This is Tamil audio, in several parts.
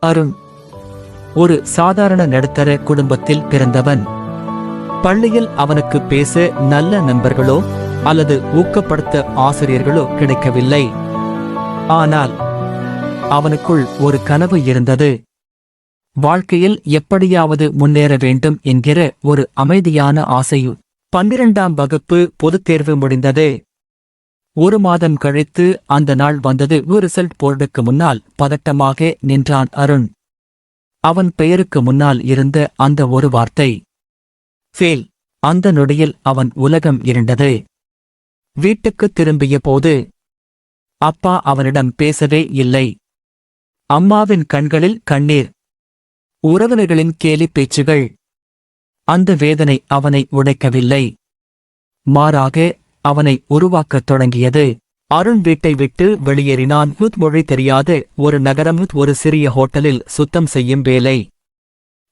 அருண் ஒரு சாதாரண நடுத்தர குடும்பத்தில் பிறந்தவன். பள்ளியில் அவனுக்கு பேச நல்ல நண்பர்களோ அல்லது ஊக்கப்படுத்த ஆசிரியர்களோ கிடைக்கவில்லை. ஆனால் அவனுக்குள் ஒரு கனவு இருந்தது. வாழ்க்கையில் எப்படியாவது முன்னேற வேண்டும் என்கிற ஒரு அமைதியான ஆசை. 12ஆம் வகுப்பு பொதுத் தேர்வு முடிந்தது. ஒரு மாதம் கழித்து அந்த நாள் வந்தது. ரிசல்ட் போர்டுக்கு முன்னால் பதட்டமாக நின்றான் அருண். அவன் பெயருக்கு முன்னால் இருந்த அந்த ஒரு வார்த்தை ஃபெயில். அந்த நொடியில் அவன் உலகம் இருண்டது. வீட்டுக்குத் திரும்பிய போது அப்பா அவனிடம் பேசவே இல்லை. அம்மாவின் கண்களில் கண்ணீர், உறவினர்களின் கேலி பேச்சுகள். அந்த வேதனை அவனை உடைக்கவில்லை, மாறாக அவனை உருவாக்கத் தொடங்கியது. அருண் வீட்டை விட்டு வெளியேறினான். மொழி தெரியாத ஒரு நகரம். ஒரு சிறிய ஹோட்டலில் சுத்தம் செய்யும் வேலை.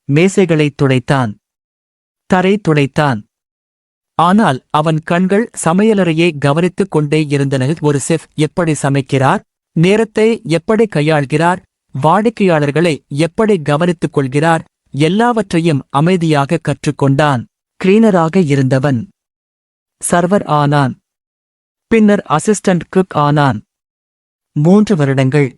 மேசைகளைத் துடைத்தான், தரை துடைத்தான். ஆனால் அவன் கண்கள் சமையலறையை கவனித்துக் கொண்டே இருந்தன. ஒரு செஃப் எப்படி சமைக்கிறார், நேரத்தை எப்படி கையாள்கிறார், வாடிக்கையாளர்களை எப்படி கவனித்துக் கொள்கிறார், எல்லாவற்றையும் அமைதியாக கற்றுக்கொண்டான். கிளீனராக இருந்தவன் சர்வர் ஆனான். பின்னர் அசிஸ்டன்ட் குக் ஆனான். 3 வருடங்கள்.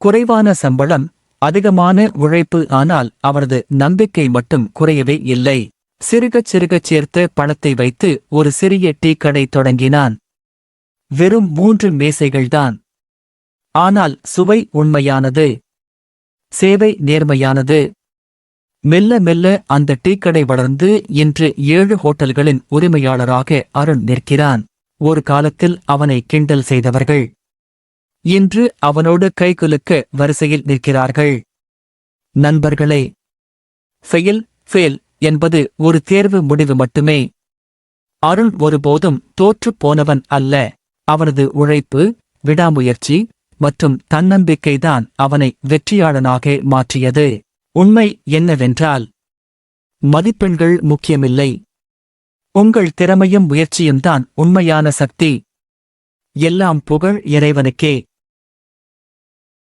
குறைவான சம்பளம், அதிகமான உழைப்பு. ஆனால் அவனது நம்பிக்கை மட்டும் குறையவே இல்லை. சிறுகச் சிறுகச் சேர்த்த பணத்தை வைத்து ஒரு சிறிய டீ கடை தொடங்கினான். வெறும் 3 மேசைகள்தான். ஆனால் சுவை உண்மையானது, சேவை நேர்மையானது. மெல்ல மெல்ல அந்த டீக்கடை வளர்ந்து இன்று 7 ஹோட்டல்களின் உரிமையாளராக அருண் நிற்கிறான். ஒரு காலத்தில் அவனை கிண்டல் செய்தவர்கள் இன்று அவனோடு கைகுலுக்க வரிசையில் நிற்கிறார்கள். நண்பர்களே, ஃபெயில் என்பது ஒரு தேர்வு முடிவு மட்டுமே. அருண் ஒருபோதும் தோற்றுப் போனவன் அல்ல. அவனது உழைப்பு, விடாமுயற்சி மற்றும் தன்னம்பிக்கைதான் அவனை வெற்றியாளனாக மாற்றியது. உண்மை என்னவென்றால், மதிப்பெண்கள் முக்கியமில்லை. உங்கள் திறமையும் முயற்சியும்தான் உண்மையான சக்தி. எல்லாம் புகழ் இறைவனுக்கே.